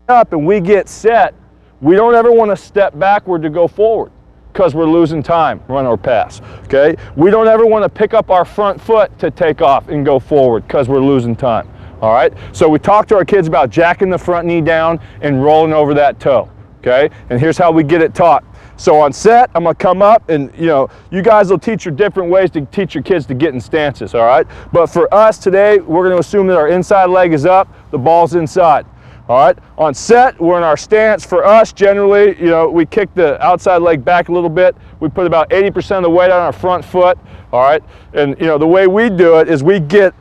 up and we get set, we don't ever want to step backward to go forward because we're losing time, run or pass, okay? We don't ever want to pick up our front foot to take off and go forward because we're losing time, all right? So we talk to our kids about jacking the front knee down and rolling over that toe, okay? And here's how we get it taught. So on set, I'm gonna come up and, you guys will teach your different ways to teach your kids to get in stances, all right? But for us today, we're gonna assume that our inside leg is up, the ball's inside. All right, on set, we're in our stance. For us, generally, we kick the outside leg back a little bit. We put about 80% of the weight on our front foot, all right? And, the way we do it is we get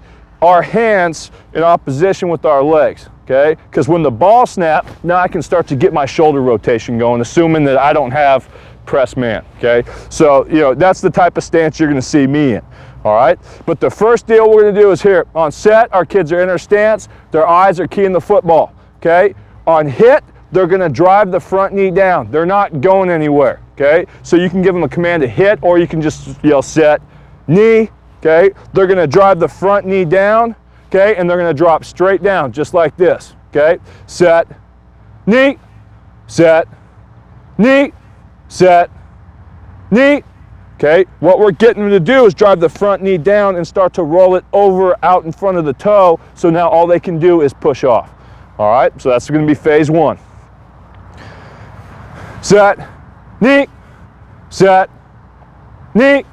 our hands in opposition with our legs, okay? Because when the ball snaps, now I can start to get my shoulder rotation going, assuming that I don't have press man, okay? So, that's the type of stance you're gonna see me in. All right, but the first deal we're gonna do is here. On set, our kids are in their stance, their eyes are keying the football. Okay, on hit, they're gonna drive the front knee down. They're not going anywhere, okay? So you can give them a command to hit, or you can just yell set, knee, okay? They're gonna drive the front knee down, okay? And they're gonna drop straight down, just like this, okay? Set, knee, set, knee, set, knee, okay? What we're getting them to do is drive the front knee down and start to roll it over out in front of the toe, so now all they can do is push off. All right, so that's going to be phase one. Set, knee, set, knee,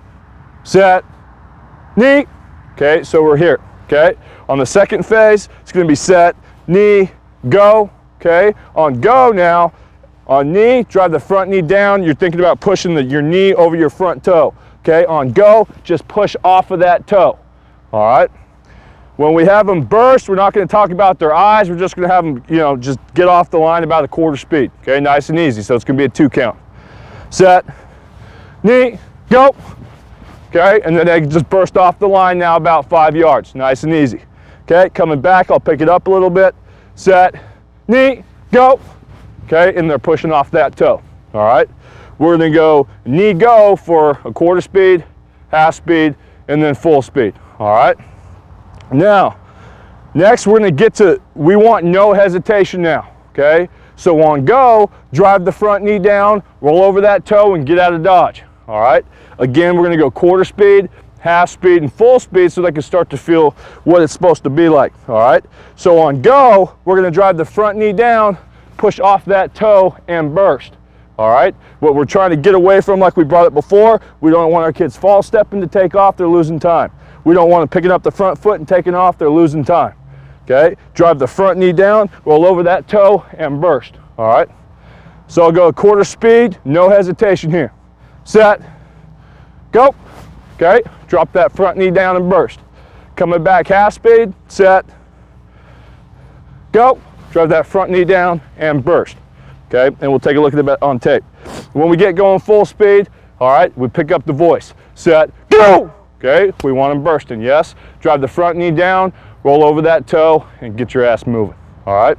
set, knee. Okay, so we're here, okay? On the second phase, it's going to be set, knee, go, okay? On go now, on knee, drive the front knee down. You're thinking about pushing your knee over your front toe, okay? On go, just push off of that toe, all right? When we have them burst, we're not going to talk about their eyes. We're just going to have them, just get off the line about a quarter speed. Okay, nice and easy. So it's going to be a 2 count. Set, knee, go. Okay, and then they just burst off the line now about 5 yards. Nice and easy. Okay, coming back, I'll pick it up a little bit. Set, knee, go. Okay, and they're pushing off that toe. All right, we're going to go knee, go for a quarter speed, half speed, and then full speed. All right. Now, next we're going to get to, we want no hesitation now, okay? So on go, drive the front knee down, roll over that toe, and get out of dodge, all right? Again, we're going to go quarter speed, half speed, and full speed so they can start to feel what it's supposed to be like, all right? So on go, we're going to drive the front knee down, push off that toe, and burst, all right? What we're trying to get away from, like we brought it before, we don't want our kids fall stepping to take off, they're losing time. We don't want them picking up the front foot and taking off, they're losing time, okay? Drive the front knee down, roll over that toe, and burst, all right? So I'll go quarter speed, no hesitation here. Set, go, okay? Drop that front knee down and burst. Coming back half speed, set, go, drive that front knee down and burst, okay? And we'll take a look at that on tape. When we get going full speed, all right, we pick up the voice. Set, go! Okay, we want them bursting, yes? Drive the front knee down, roll over that toe, and get your ass moving, all right?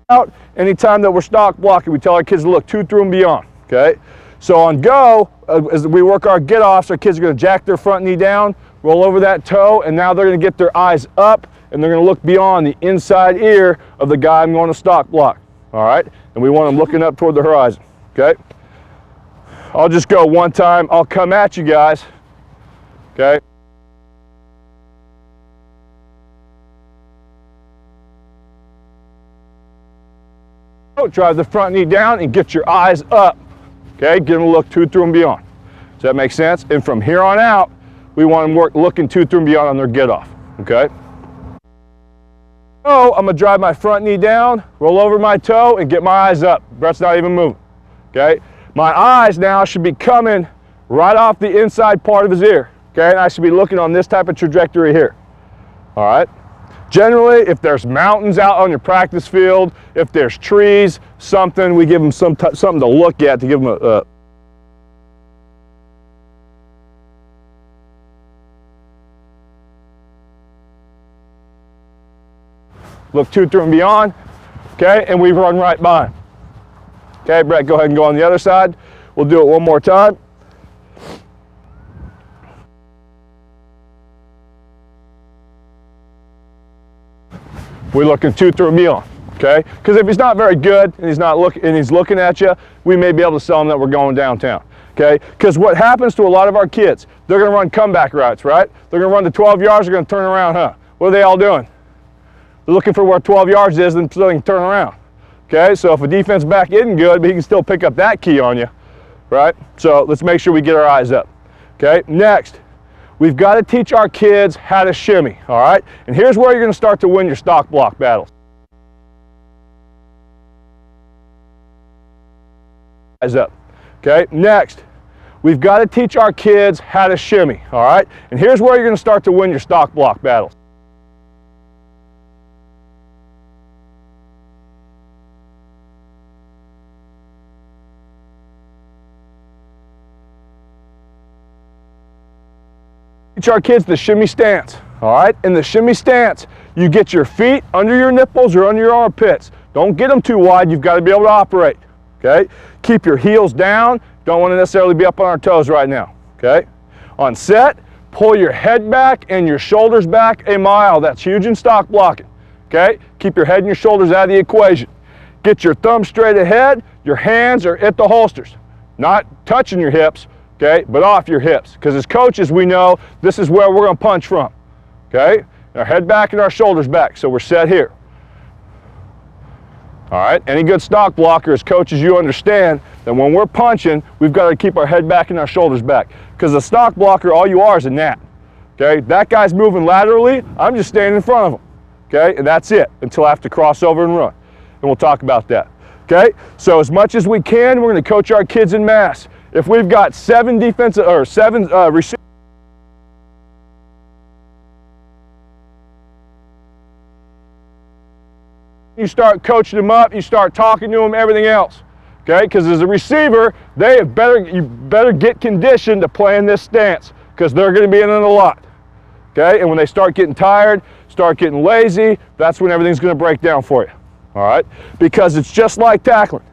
Out, anytime that we're stock blocking, we tell our kids to look 2 through and beyond, okay? So on go, as we work our get-offs, our kids are gonna jack their front knee down, roll over that toe, and now they're gonna get their eyes up, and they're gonna look beyond the inside ear of the guy I'm going to stock block, all right? And we want them looking up toward the horizon, okay? I'll just go one time. I'll come at you guys, okay? Drive the front knee down and get your eyes up, okay? Get them to look 2 through and beyond. Does that make sense? And from here on out, we want them looking 2 through and beyond on their get off, okay? So I'm gonna drive my front knee down, roll over my toe, and get my eyes up. Brett's not even moving, okay? My eyes now should be coming right off the inside part of his ear, okay? And I should be looking on this type of trajectory here, all right? Generally, if there's mountains out on your practice field, if there's trees, something, we give them something to look at to give them a look 2 through and beyond, okay? And we run right by him. Okay, Brett, go ahead and go on the other side. We'll do it one more time. we're looking to throw me on. Okay? Because if he's not very good and he's looking at you, we may be able to sell him that we're going downtown. Okay? Because what happens to a lot of our kids, they're going to run comeback routes, right? They're going to run the 12 yards, they're going to turn around, huh? What are they all doing? They're looking for where 12 yards is and so they can turn around. Okay? So if a defense back isn't good, but he can still pick up that key on you, right? So let's make sure we get our eyes up. Okay? Next, we've got to teach our kids how to shimmy, all right? And here's where you're going to start to win your stock block battles. Eyes up. Okay, next, we've got to teach our kids how to shimmy, all right? And here's where you're going to start to win your stock block battles. Teach our kids the shimmy stance, all right? In the shimmy stance, you get your feet under your nipples or under your armpits. Don't get them too wide. You've got to be able to operate. Okay? Keep your heels down. Don't want to necessarily be up on our toes right now. Okay? On set, pull your head back and your shoulders back a mile. That's huge in stock blocking. Okay? Keep your head and your shoulders out of the equation. Get your thumb straight ahead. Your hands are at the holsters. Not touching your hips, okay, but off your hips. Because as coaches, we know this is where we're going to punch from. Okay? Our head back and our shoulders back. So we're set here. All right, any good stock blocker, as coaches, you understand that when we're punching, we've got to keep our head back and our shoulders back. Because a stock blocker, all you are is a gnat. Okay, that guy's moving laterally, I'm just standing in front of him. Okay, and that's it until I have to cross over and run. And we'll talk about that. Okay, so as much as we can, we're going to coach our kids in mass. If we've got seven receivers, you start coaching them up, you start talking to them, everything else. Okay, because as a receiver, you better get conditioned to play in this stance because they're going to be in it a lot. Okay, and when they start getting tired, start getting lazy, that's when everything's going to break down for you. All right, because it's just like tackling.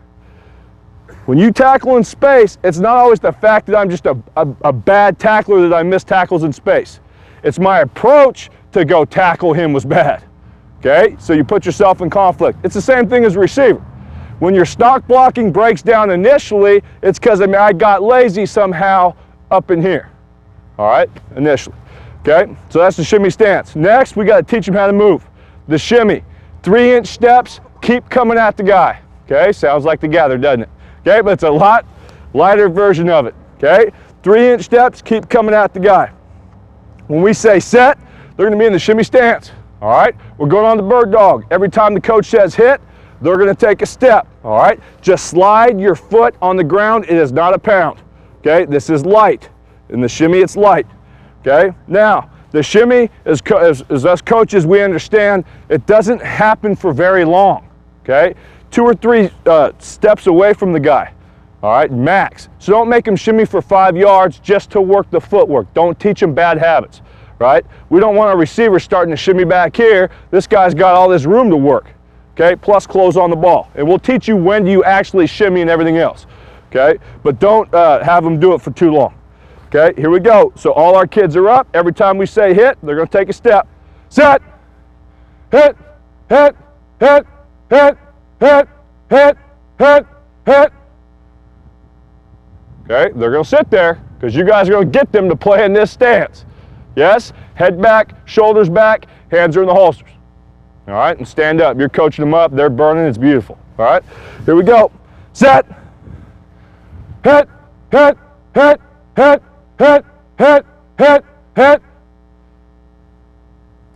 When you tackle in space, it's not always the fact that I'm just a bad tackler that I miss tackles in space. It's my approach to go tackle him was bad. Okay, so you put yourself in conflict. It's the same thing as a receiver. When your stock blocking breaks down initially, it's because I got lazy somehow up in here. All right, initially. Okay, so that's the shimmy stance. Next, we got to teach them how to move. The shimmy, 3-inch steps, keep coming at the guy. Okay, sounds like the gather, doesn't it? Okay, but it's a lot lighter version of it. Okay, 3-inch steps, keep coming at the guy. When we say set, they're going to be in the shimmy stance. All right, we're going on the bird dog. Every time the coach says hit, they're going to take a step. All right, just slide your foot on the ground. It is not a pound. Okay, this is light. In the shimmy, it's light. Okay, now the shimmy, as us coaches, we understand it doesn't happen for very long. Okay, 2 or 3 steps away from the guy. All right, max. So don't make them shimmy for 5 yards just to work the footwork. Don't teach them bad habits. Right? We don't want our receiver starting to shimmy back here. This guy's got all this room to work. Okay? Plus close on the ball. And we'll teach you when do you actually shimmy and everything else. Okay? But don't have them do it for too long. Okay? Here we go. So all our kids are up. Every time we say hit, they're going to take a step. Set. Hit. Hit. Hit. Hit. Hit. Hit. Hit. Hit. Okay? They're going to sit there because you guys are going to get them to play in this stance. Yes, head back, shoulders back, hands are in the holsters. All right, and stand up. You're coaching them up. They're burning. It's beautiful. All right, here we go. Set. Hit, hit, hit, hit, hit, hit, hit, hit.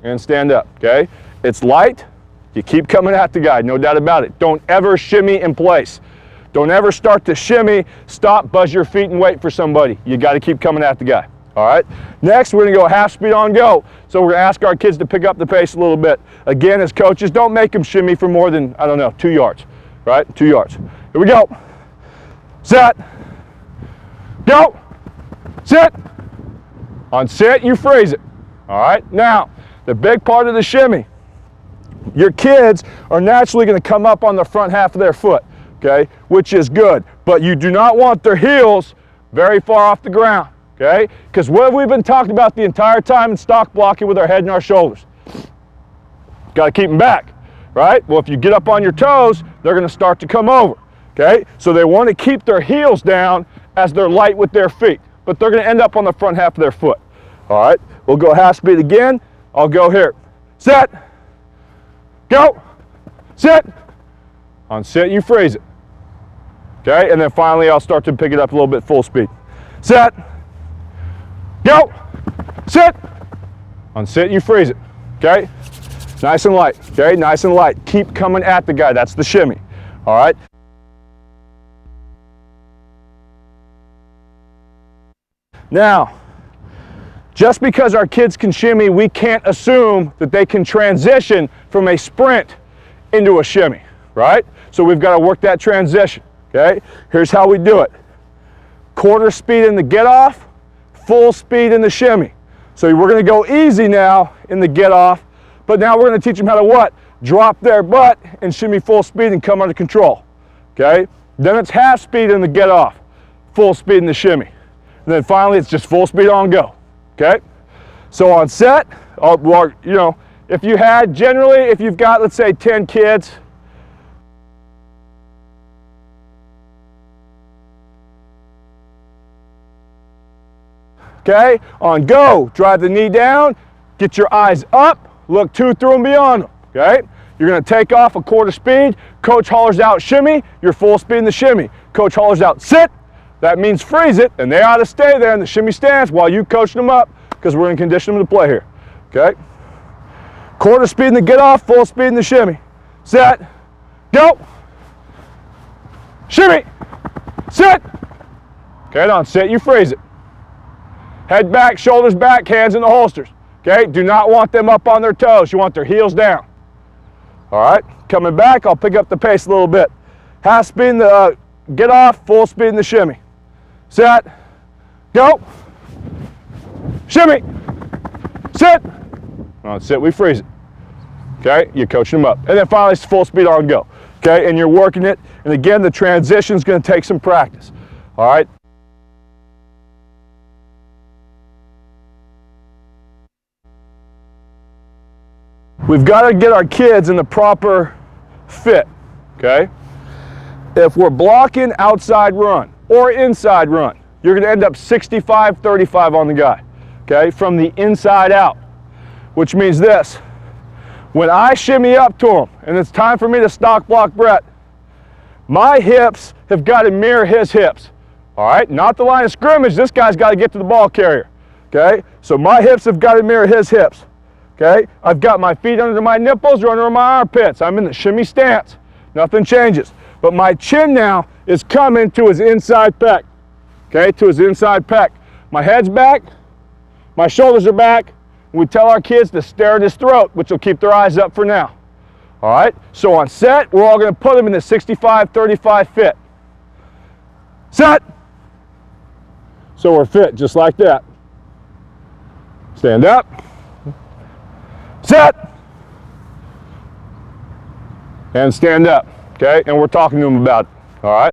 And stand up, okay? It's light. You keep coming at the guy, no doubt about it. Don't ever shimmy in place. Don't ever start to shimmy, stop, buzz your feet, and wait for somebody. You got to keep coming at the guy. All right, next we're going to go half speed on go. So we're going to ask our kids to pick up the pace a little bit. Again, as coaches, don't make them shimmy for more than, 2 yards, right? 2 yards. Here we go. Set. Go. Sit. On sit, you freeze it. All right, now, the big part of the shimmy, your kids are naturally going to come up on the front half of their foot, okay, which is good. But you do not want their heels very far off the ground. Okay? Because what have we been talking about the entire time in stock blocking with our head and our shoulders? Got to keep them back, right? Well, if you get up on your toes, they're going to start to come over, okay? So they want to keep their heels down as they're light with their feet, but they're going to end up on the front half of their foot. All right, we'll go half speed again. I'll go here. Set, go, sit. On sit, you freeze it. Okay, and then finally I'll start to pick it up a little bit full speed. Set, go, sit. On sit, you freeze it. Okay, nice and light. Okay, nice and light. Keep coming at the guy. That's the shimmy. All right. Now, just because our kids can shimmy, we can't assume that they can transition from a sprint into a shimmy, right? So we've got to work that transition, okay? Here's how we do it. Quarter speed in the get off, full speed in the shimmy. So we're going to go easy now in the get off, but now we're going to teach them how to what? Drop their butt and shimmy full speed and come under control, okay? Then it's half speed in the get off, full speed in the shimmy. And then finally it's just full speed on go, okay? So on set, well, you know, if you had generally, if you've got, let's say 10 kids, okay, on go, drive the knee down, get your eyes up, look 2 through and beyond them, okay? You're gonna take off a quarter speed, coach hollers out shimmy, you're full speed in the shimmy. Coach hollers out sit, that means freeze it, and they ought to stay there in the shimmy stance while you coach them up, because we're gonna condition them to play here, okay? Quarter speed in the get off, full speed in the shimmy. Set, go, shimmy, sit. Okay, on sit, you freeze it. Head back, shoulders back, hands in the holsters. Okay, do not want them up on their toes. You want their heels down. All right, coming back, I'll pick up the pace a little bit. Half speed in the get off, full speed in the shimmy. Set, go, shimmy, sit. On sit, we freeze it. Okay, you're coaching them up. And then finally, it's full speed on go. Okay, and you're working it. And again, the transition is going to take some practice. All right. We've got to get our kids in the proper fit, okay? If we're blocking outside run or inside run, you're going to end up 65-35 on the guy, okay, from the inside out, which means this. When I shimmy up to him and it's time for me to stock block Brett, my hips have got to mirror his hips, all right? Not the line of scrimmage. This guy's got to get to the ball carrier, okay? So my hips have got to mirror his hips. Okay, I've got my feet under my nipples or under my armpits. I'm in the shimmy stance. Nothing changes. But my chin now is coming to his inside pec. Okay, to his inside pec. My head's back, my shoulders are back. We tell our kids to stare at his throat, which will keep their eyes up for now. All right, so on set, we're all going to put them in the 65-35 fit. Set. So we're fit just like that. Stand up. Set, and stand up, okay? And we're talking to them about it, all right?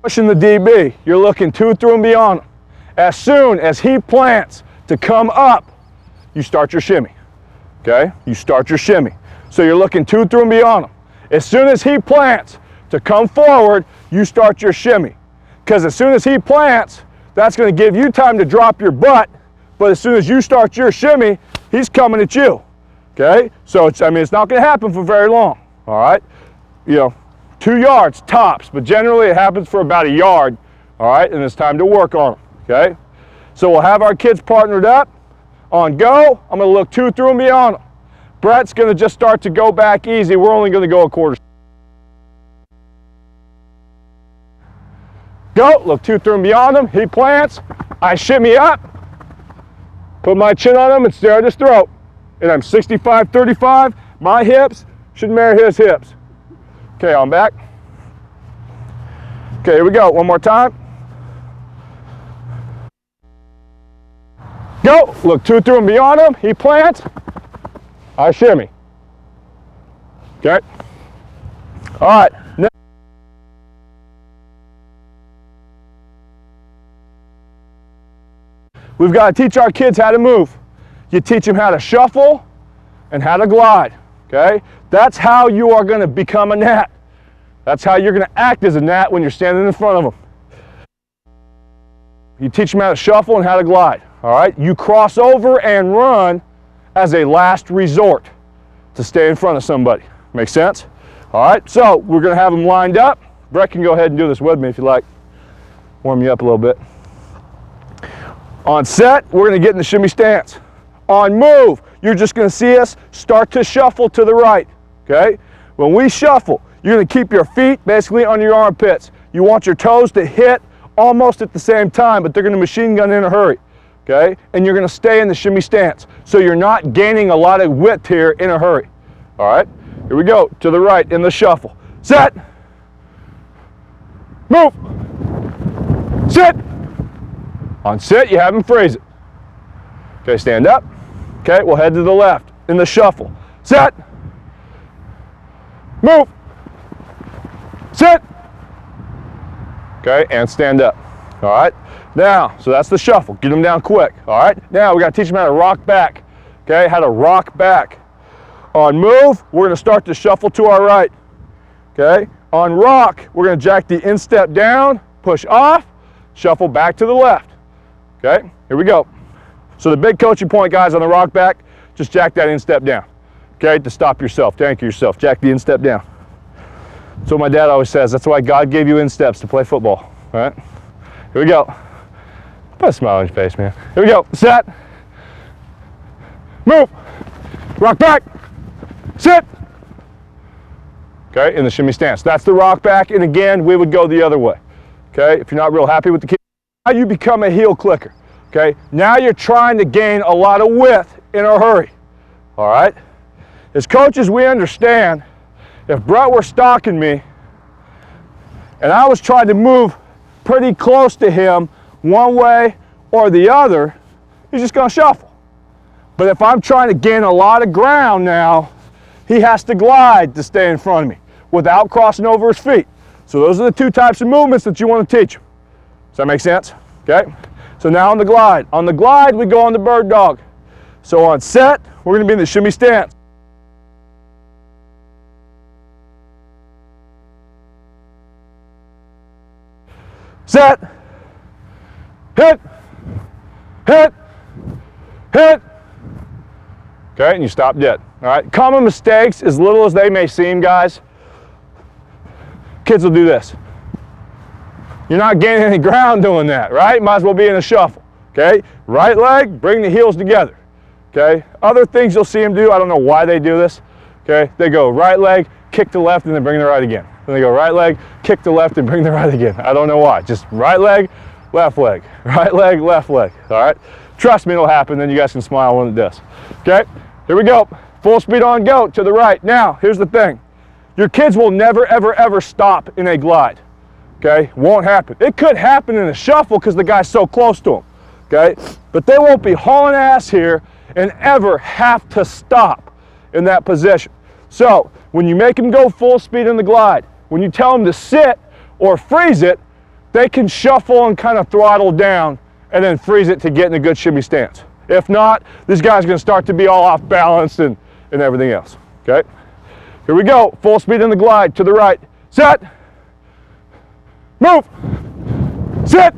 Pushing the DB, you're looking 2 through and beyond him. As soon as he plants to come up, you start your shimmy, okay? You start your shimmy. So you're looking 2 through and beyond him. As soon as he plants to come forward, you start your shimmy. Because as soon as he plants, that's going to give you time to drop your butt, but as soon as you start your shimmy, he's coming at you, okay? So, it's not going to happen for very long, all right? You know, 2 yards tops, but generally it happens for about a yard, all right? And it's time to work on them, okay? So we'll have our kids partnered up. On go, I'm going to look 2 through and beyond them. Brett's going to just start to go back easy. We're only going to go a quarter. Go, look 2 through and beyond him. He plants. I shimmy up, put my chin on him and stare at his throat. And I'm 65-35. My hips should mirror his hips. Okay, on back. Okay, here we go. One more time. Go, look 2 through and beyond him. He plants. I shimmy. Okay. All right. Now, we've got to teach our kids how to move. You teach them how to shuffle and how to glide, okay? That's how you are going to become a gnat. That's how you're going to act as a gnat when you're standing in front of them. You teach them how to shuffle and how to glide, all right? You cross over and run as a last resort to stay in front of somebody. Make sense? All right, so we're going to have them lined up. Brett can go ahead and do this with me if you like. Warm you up a little bit. On set, we're going to get in the shimmy stance. On move, you're just going to see us start to shuffle to the right, okay? When we shuffle, you're going to keep your feet basically on your armpits. You want your toes to hit almost at the same time, but they're going to machine gun in a hurry, okay? And you're going to stay in the shimmy stance. So you're not gaining a lot of width here in a hurry, all right? Here we go, to the right in the shuffle. Set. Move. Sit. On sit, you have them freeze it. Okay, stand up. Okay, we'll head to the left in the shuffle. Set. Move. Sit. Okay, and stand up. All right, now, so that's the shuffle. Get them down quick. All right, now we got to teach them how to rock back. Okay, how to rock back. On move, we're going to start to shuffle to our right. Okay, on rock, we're going to jack the instep down, push off, shuffle back to the left. Okay, here we go. So the big coaching point, guys, on the rock back, just jack that instep down. Okay, to stop yourself, to anchor yourself, jack the instep down. That's what my dad always says. That's why God gave you insteps to play football. All right, here we go. Put a smile on your face, man. Here we go. Set. Move. Rock back. Sit. Okay, in the shimmy stance. That's the rock back, and again, we would go the other way. Okay, if you're not real happy with the kid, now you become a heel clicker. Okay, now you're trying to gain a lot of width in a hurry. All right, as coaches, we understand if Brett were stalking me and I was trying to move pretty close to him one way or the other, he's just going to shuffle. But if I'm trying to gain a lot of ground now, he has to glide to stay in front of me without crossing over his feet. So those are the two types of movements that you want to teach him. Does that make sense? Okay. So now on the glide. On the glide, we go on the bird dog. So on set, we're going to be in the shimmy stance. Set. Hit. Hit. Hit. Okay, and you stop dead. All right, common mistakes, as little as they may seem, guys, kids will do this. You're not gaining any ground doing that, right? Might as well be in a shuffle, okay? Right leg, bring the heels together, okay? Other things you'll see them do, I don't know why they do this, okay? They go right leg, kick to left, and then bring the right again. Then they go right leg, kick to left, and bring the right again. I don't know why. Just right leg, left leg, right leg, left leg, all right? Trust me, it'll happen, then you guys can smile when it does, okay? Here we go. Full speed on go to the right. Now, here's the thing. Your kids will never, ever, ever stop in a glide, okay? Won't happen. It could happen in a shuffle because the guy's so close to him, okay? But they won't be hauling ass here and ever have to stop in that position. So, when you make them go full speed in the glide, when you tell them to sit or freeze it, they can shuffle and kind of throttle down and then freeze it to get in a good shimmy stance. If not, this guy's going to start to be all off balance and everything else, okay? Here we go, full speed in the glide to the right. Set. Move. Sit.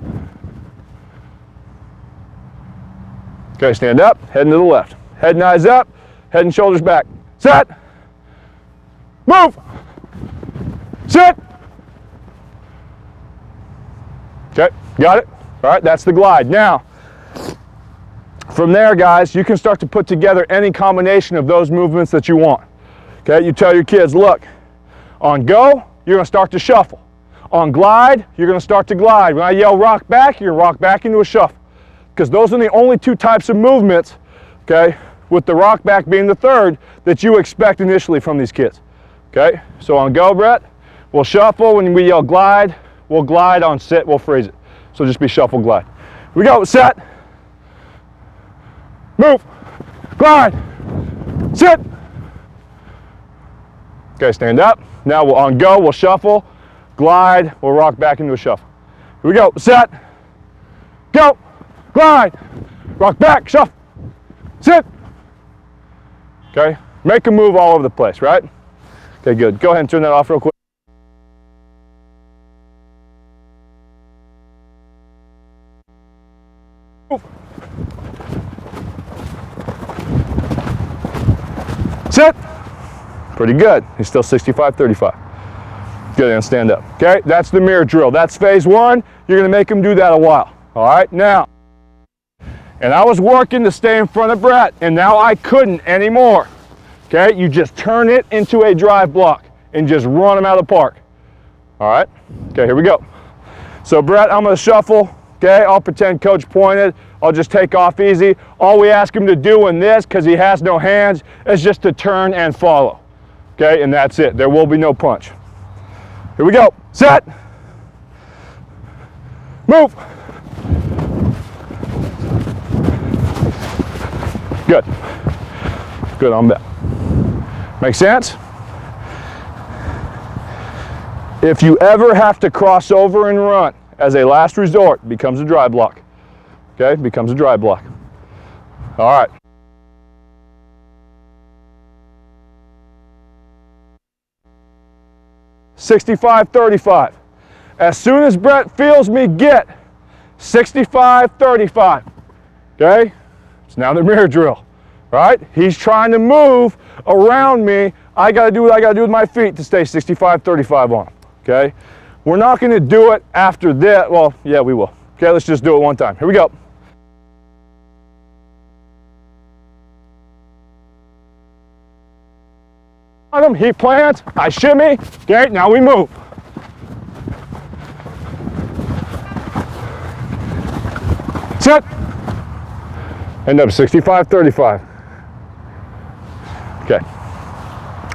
Okay, stand up, heading to the left. Head and eyes up, head and shoulders back. Set. Move. Sit. Okay, got it? All right, that's the glide. Now, from there, guys, you can start to put together any combination of those movements that you want. Okay, you tell your kids, look, on go, you're going to start to shuffle. On glide, you're going to start to glide. When I yell rock back, you're going to rock back into a shuffle. Because those are the only two types of movements, okay, with the rock back being the third, that you expect initially from these kids. Okay, so on go, Brett, we'll shuffle. When we yell glide, we'll glide. On sit, we'll freeze it. So just be shuffle, glide. Here we go, set. Move, glide, sit. Okay, stand up. Now we'll on go, we'll shuffle, glide, we'll rock back into a shuffle. Here we go, set, go, glide, rock back, shuffle, sit. Okay, make them move all over the place, right? Okay, good. Go ahead and turn that off real quick. Sit. Pretty good. He's still 65-35. Good, and stand up. Okay, that's the mirror drill. That's phase one. You're gonna make him do that a while. All right, now. And I was working to stay in front of Brett, and now I couldn't anymore. Okay, you just turn it into a drive block and just run him out of the park. All right, okay, here we go. So Brett, I'm gonna shuffle. Okay, I'll pretend coach pointed. I'll just take off easy. All we ask him to do in this, because he has no hands, is just to turn and follow. Okay, and that's it. There will be no punch. Here we go. Set. Move. Good. Good on that. Make sense? If you ever have to cross over and run, as a last resort, becomes a drive block. Okay, becomes a drive block. All right. (65-35). As soon as Brett feels me get 65-35, okay, it's now the mirror drill, right? He's trying to move around me. I got to do what I got to do with my feet to stay 65-35 on him, okay? We're not going to do it after that. Well, yeah, we will. Okay, let's just do it one time. Here we go. On him, he plants, I shimmy. Okay, now we move. Sit. End up 65-35. Okay.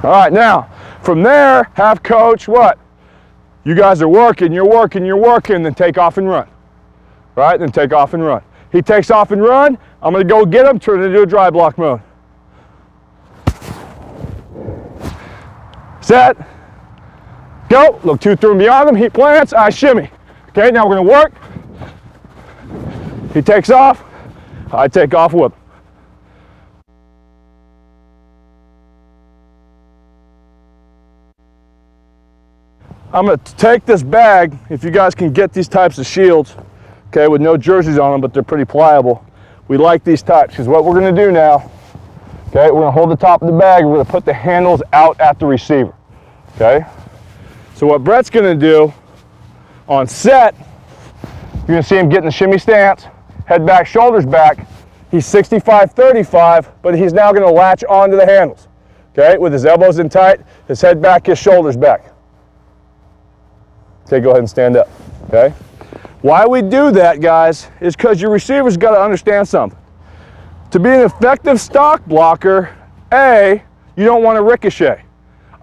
All right, now, from there, have coach what? You guys are working, you're working, you're working, then take off and run. Right, then take off and run. He takes off and run, I'm gonna go get him, turn it into a drive block mode. Set, go, look 2 through and beyond him, he plants, I shimmy. Okay, now we're gonna work. He takes off, I take off with him. I'm going to take this bag, if you guys can get these types of shields, okay, with no jerseys on them, but they're pretty pliable. We like these types, because what we're going to do now, okay, we're going to hold the top of the bag, we're going to put the handles out at the receiver, okay? So what Brett's going to do, on set, you're going to see him get in the shimmy stance, head back, shoulders back. He's 65-35, but he's now going to latch onto the handles, okay, with his elbows in tight, his head back, his shoulders back. Okay, go ahead and stand up, okay? Why we do that, guys, is because your receiver's got to understand something. To be an effective stock blocker, A, you don't want to ricochet.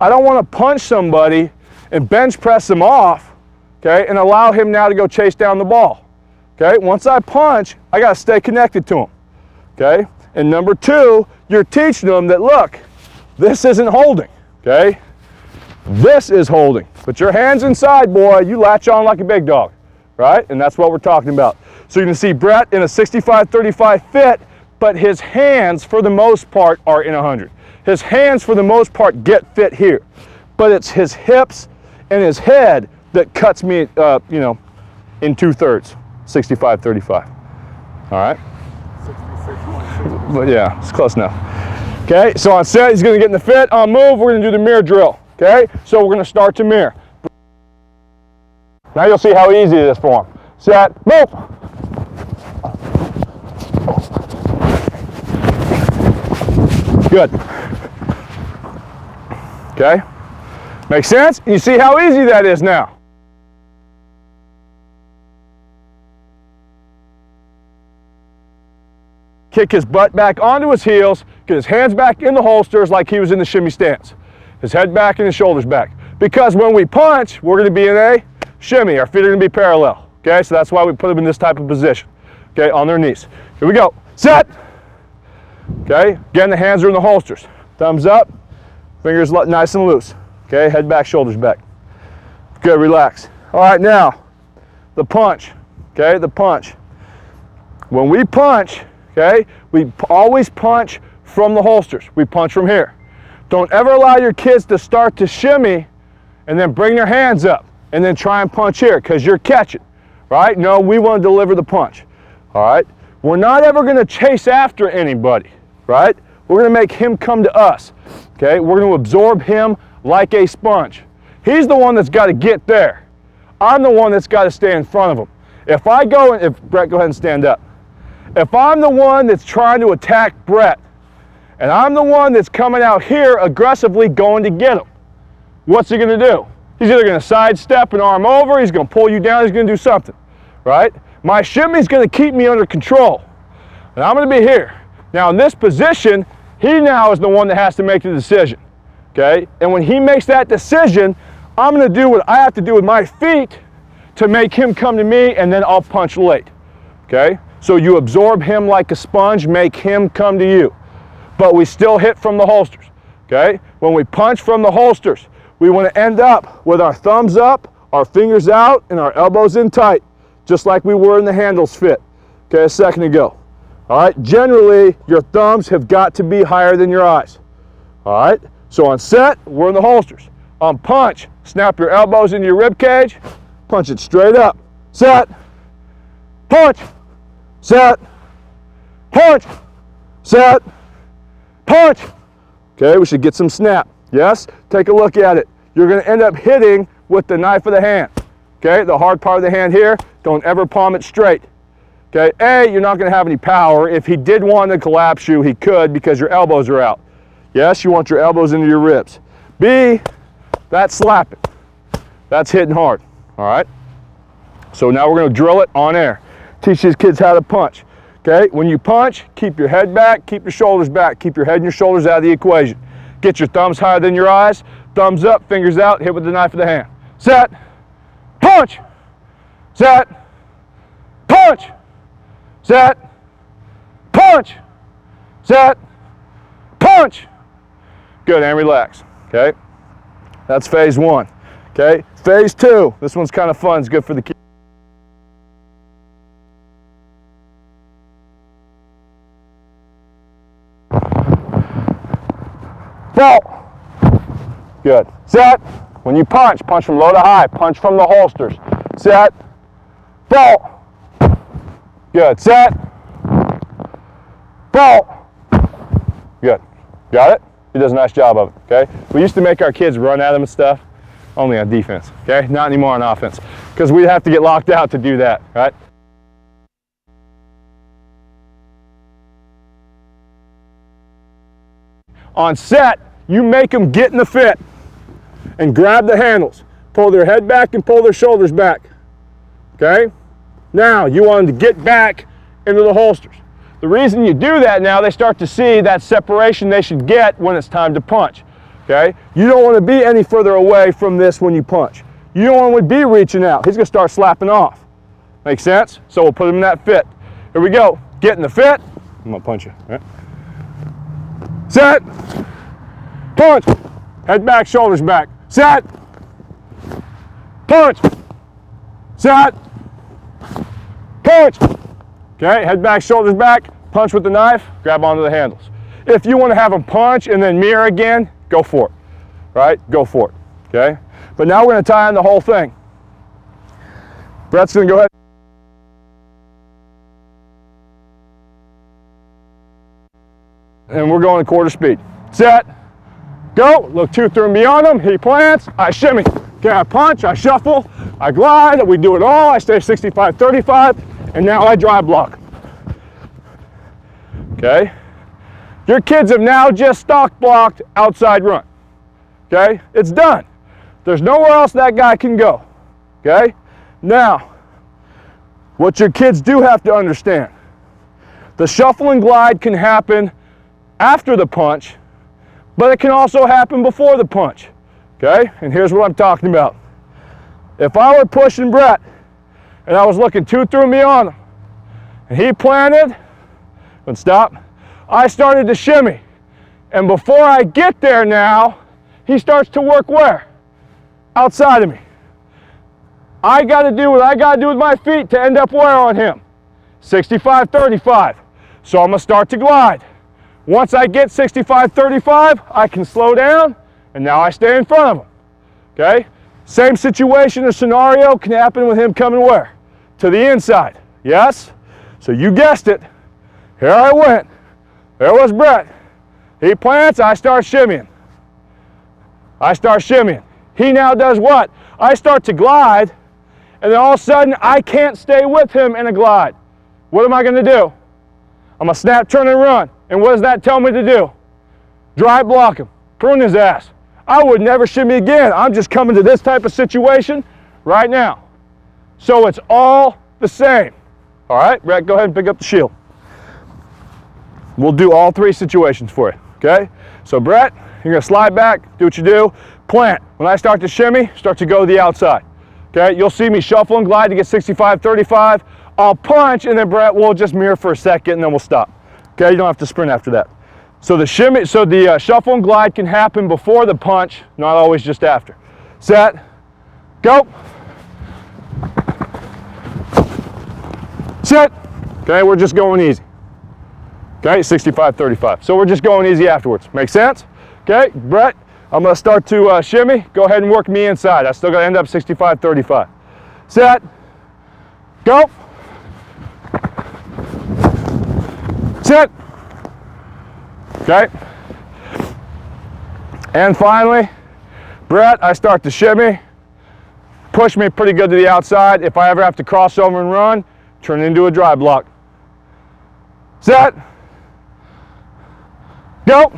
I don't want to punch somebody and bench press him off, okay, and allow him now to go chase down the ball, okay? Once I punch, I got to stay connected to him, okay? And number 2, you're teaching them that, look, this isn't holding, okay? This is holding. Put your hands inside, boy. You latch on like a big dog, right? And that's what we're talking about. So you can see Brett in a 65-35 fit, but his hands, for the most part, are in 100. His hands, for the most part, get fit here. But it's his hips and his head that cuts me, you know, in 2/3, 65-35. All right? 66. But yeah, it's close enough. Okay, so on set, he's going to get in the fit. On move, we're going to do the mirror drill. Okay, so we're going to start to mirror. Now you'll see how easy it is for him. Set, move. Good. Okay, makes sense? You see how easy that is now. Kick his butt back onto his heels, get his hands back in the holsters like he was in the shimmy stance. His head back and his shoulders back. Because when we punch, we're going to be in a shimmy. Our feet are going to be parallel. Okay, so that's why we put them in this type of position. Okay, on their knees. Here we go. Set. Okay, again, the hands are in the holsters. Thumbs up, fingers nice and loose. Okay, head back, shoulders back. Good, relax. All right, now, the punch. Okay, the punch. When we punch, okay? We always punch from the holsters. We punch from here. Don't ever allow your kids to start to shimmy and then bring their hands up and then try and punch here because you're catching, right? No, we want to deliver the punch, all right? We're not ever going to chase after anybody, right? We're going to make him come to us, okay? We're going to absorb him like a sponge. He's the one that's got to get there. I'm the one that's got to stay in front of him. If I go, and if Brett, go ahead and stand up. If I'm the one that's trying to attack Brett, and I'm the one that's coming out here aggressively going to get him, what's he going to do? He's either going to sidestep and arm over, he's going to pull you down, he's going to do something, right? My shimmy's going to keep me under control, and I'm going to be here. Now in this position, he now is the one that has to make the decision, okay? And when he makes that decision, I'm going to do what I have to do with my feet to make him come to me, and then I'll punch late, okay? So you absorb him like a sponge, make him come to you. But we still hit from the holsters, okay? When we punch from the holsters, we want to end up with our thumbs up, our fingers out, and our elbows in tight, just like we were in the handles fit, okay, a second ago. All right, generally, your thumbs have got to be higher than your eyes, all right? So on set, we're in the holsters. On punch, snap your elbows into your rib cage, punch it straight up. Set, punch, set, punch, set, punch. Okay, we should get some snap. Yes? Take a look at it. You're going to end up hitting with the knife of the hand. Okay, the hard part of the hand here, don't ever palm it straight. Okay, A, you're not going to have any power. If he did want to collapse you, he could because your elbows are out. Yes, you want your elbows into your ribs. B, that's slapping. That's hitting hard. All right? So now we're going to drill it on air. Teach these kids how to punch. Okay, when you punch, keep your head back, keep your shoulders back, keep your head and your shoulders out of the equation. Get your thumbs higher than your eyes, thumbs up, fingers out, hit with the knife of the hand. Set, punch, set, punch, set, punch, set, punch. Good, and relax, okay? That's phase one, okay? Phase two, this one's kind of fun, it's good for the kids. Ball. Good. Set. When you punch, punch from low to high. Punch from the holsters. Set. Ball. Good. Set. Ball. Good. Got it? He does a nice job of it, okay? We used to make our kids run at him and stuff, only on defense, okay? Not anymore on offense, because we'd have to get locked out to do that, right? On set, you make them get in the fit and grab the handles. Pull their head back and pull their shoulders back, okay? Now, you want them to get back into the holsters. The reason you do that now, they start to see that separation they should get when it's time to punch, okay? You don't want to be any further away from this when you punch. You don't want to be reaching out. He's going to start slapping off. Make sense? So we'll put him in that fit. Here we go. Get in the fit. I'm going to punch you, all right? Set, punch, head back, shoulders back, set, punch, set, punch. Okay, head back, shoulders back, punch with the knife, grab onto the handles. If you want to have them punch and then mirror again, go for it, right? Go for it, okay? But now we're going to tie in the whole thing. Brett's going to go ahead. And we're going quarter speed. Set, go, look to through and beyond him, he plants, I shimmy. Okay, I punch, I shuffle, I glide, we do it all, I stay 65-35, and now I drive block. Okay? Your kids have now just stalk blocked outside run. Okay? It's done. There's nowhere else that guy can go. Okay? Now, what your kids do have to understand, the shuffle and glide can happen after the punch, but it can also happen before the punch, okay? And here's what I'm talking about. If I were pushing Brett and I was looking to through me on him, and he planted, and stop, I started to shimmy. And before I get there now, he starts to work where? Outside of me. I got to do what I got to do with my feet to end up where on him? 65-35. So I'm going to start to glide. Once I get 65-35, I can slow down, and now I stay in front of him. Okay? Same situation or scenario can happen with him coming where? To the inside. Yes? So you guessed it. Here I went. There was Brett. He plants, I start shimmying. I start shimmying. He now does what? I start to glide, and then all of a sudden I can't stay with him in a glide. What am I going to do? I'm going to snap, turn, and run. And what does that tell me to do? Drive block him. Prune his ass. I would never shimmy again. I'm just coming to this type of situation right now. So it's all the same. All right, Brett, go ahead and pick up the shield. We'll do all three situations for you, okay? So Brett, you're gonna slide back, do what you do, plant. When I start to shimmy, start to go to the outside, okay? You'll see me shuffle and glide to get 65-35. I'll punch, and then Brett will just mirror for a second, and then we'll stop. Okay, you don't have to sprint after that. So the shuffle and glide can happen before the punch, not always just after. Set, go. Set. Okay, we're just going easy. Okay, 65-35. So we're just going easy afterwards. Make sense? Okay, Brett, I'm going to start to shimmy. Go ahead and work me inside. I still got to end up 65-35. Set, go. Sit. Okay. And finally, Brett, I start to shimmy. Push me pretty good to the outside. If I ever have to cross over and run, turn it into a drive block. Set. Go.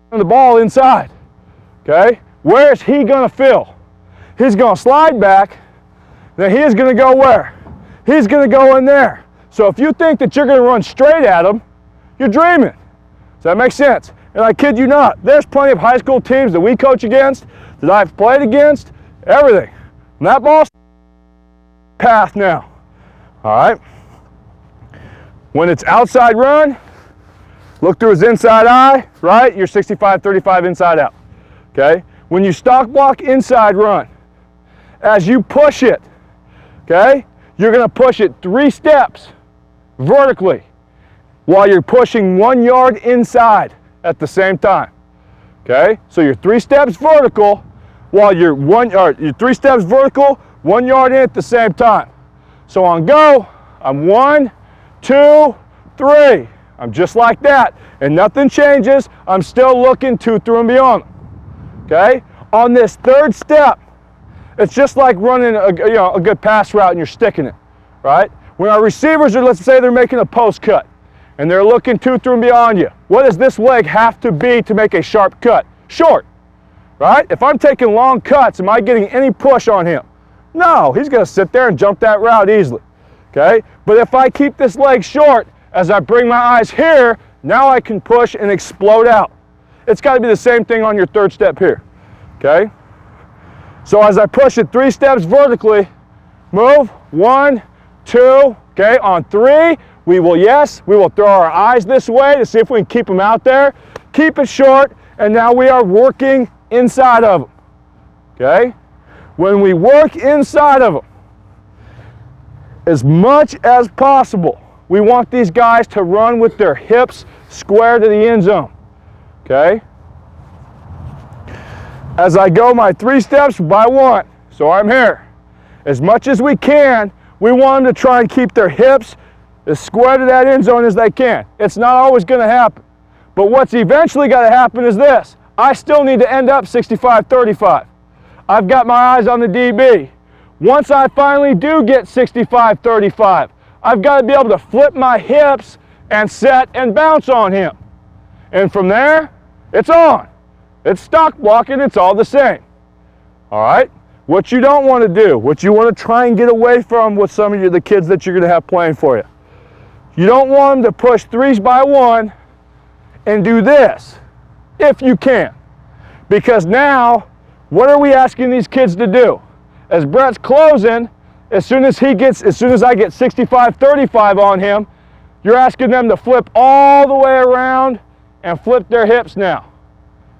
The ball inside. Okay. Where is he going to fill? He's going to slide back, then he's going to go where? He's going to go in there. So if you think that you're going to run straight at him, you're dreaming. Does that make sense? And I kid you not, there's plenty of high school teams that we coach against, that I've played against, everything. And that ball's path now. All right? When it's outside run, look through his inside eye, right? You're 65-35 inside out. Okay? When you stock block inside run, as you push it, okay, you're going to push it 3 steps vertically while you're pushing 1 yard inside at the same time. Okay, so you're 3 steps vertical while you're 3 steps vertical, 1 yard in at the same time. So on go, I'm 1, 2, 3. I'm just like that, and nothing changes. I'm still looking 2 through and beyond. Okay, on this 3rd step, it's just like running a good pass route and you're sticking it, right? When our receivers are, let's say they're making a post cut and they're looking 2 through and beyond you, what does this leg have to be to make a sharp cut? Short, right? If I'm taking long cuts, am I getting any push on him? No, he's going to sit there and jump that route easily, okay? But if I keep this leg short, as I bring my eyes here, now I can push and explode out. It's got to be the same thing on your 3rd step here, okay? So as I push it 3 steps vertically, move, 1, 2, okay, on 3, we will throw our eyes this way to see if we can keep them out there, keep it short, and now we are working inside of them, okay? When we work inside of them, as much as possible, we want these guys to run with their hips square to the end zone, okay? As I go my 3 steps by 1, so I'm here. As much as we can, we want them to try and keep their hips as square to that end zone as they can. It's not always going to happen. But what's eventually got to happen is this. I still need to end up 65-35. I've got my eyes on the DB. Once I finally do get 65-35, I've got to be able to flip my hips and set and bounce on him. And from there, it's on. It's stock blocking, it's all the same. All right? What you don't want to do, what you want to try and get away from with some of the kids that you're going to have playing for you. You don't want them to push 3s by 1 and do this, if you can. Because now, what are we asking these kids to do? As Brett's closing, as soon as I get 65-35 on him, you're asking them to flip all the way around and flip their hips now.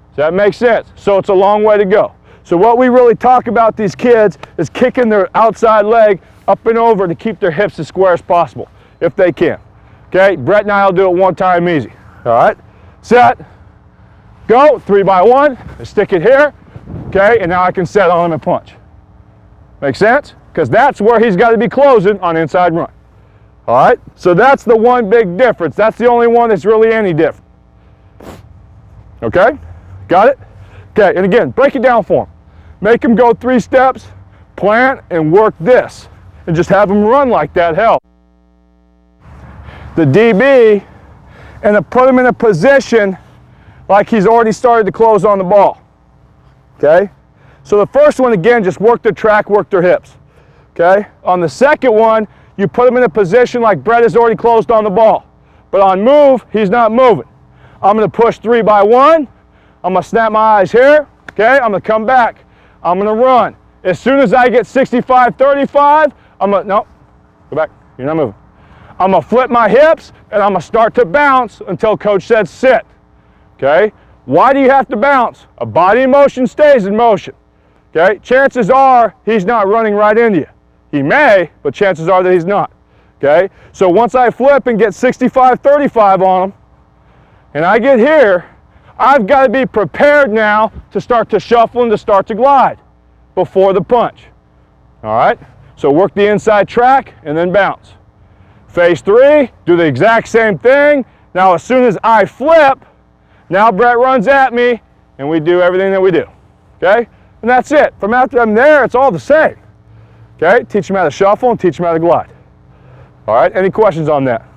Does that make sense? So it's a long way to go. So what we really talk about these kids is kicking their outside leg up and over to keep their hips as square as possible, if they can. Okay, Brett and I will do it one time easy. All right, set, go, 3 by 1, I stick it here, okay, and now I can set on him and punch. Make sense? Because that's where he's got to be closing on inside run. All right, so that's the one big difference. That's the only one that's really any different. Okay, got it? Okay, and again, break it down for him. Make him go 3 steps, plant, and work this. And just have him run like that, hell. The DB, and to put him in a position like he's already started to close on the ball. Okay? So the first one, again, just work the track, work their hips. Okay? On the second one, you put him in a position like Brett has already closed on the ball. But on move, he's not moving. I'm going to push 3 by 1. I'm going to snap my eyes here. Okay? I'm going to come back. I'm going to run. As soon as I get 65-35, I'm going to, no, go back. You're not moving. I'm going to flip my hips, and I'm going to start to bounce until coach said sit. Okay? Why do you have to bounce? A body in motion stays in motion. Okay? Chances are he's not running right into you. He may, but chances are that he's not. Okay? So once I flip and get 65-35 on him, and I get here, I've got to be prepared now to start to shuffle and to start to glide before the punch. All right? So work the inside track and then bounce. Phase 3, do the exact same thing. Now as soon as I flip, now Brett runs at me and we do everything that we do. Okay? And that's it. From after I'm there, it's all the same. Okay? Teach him how to shuffle and teach him how to glide. All right? Any questions on that?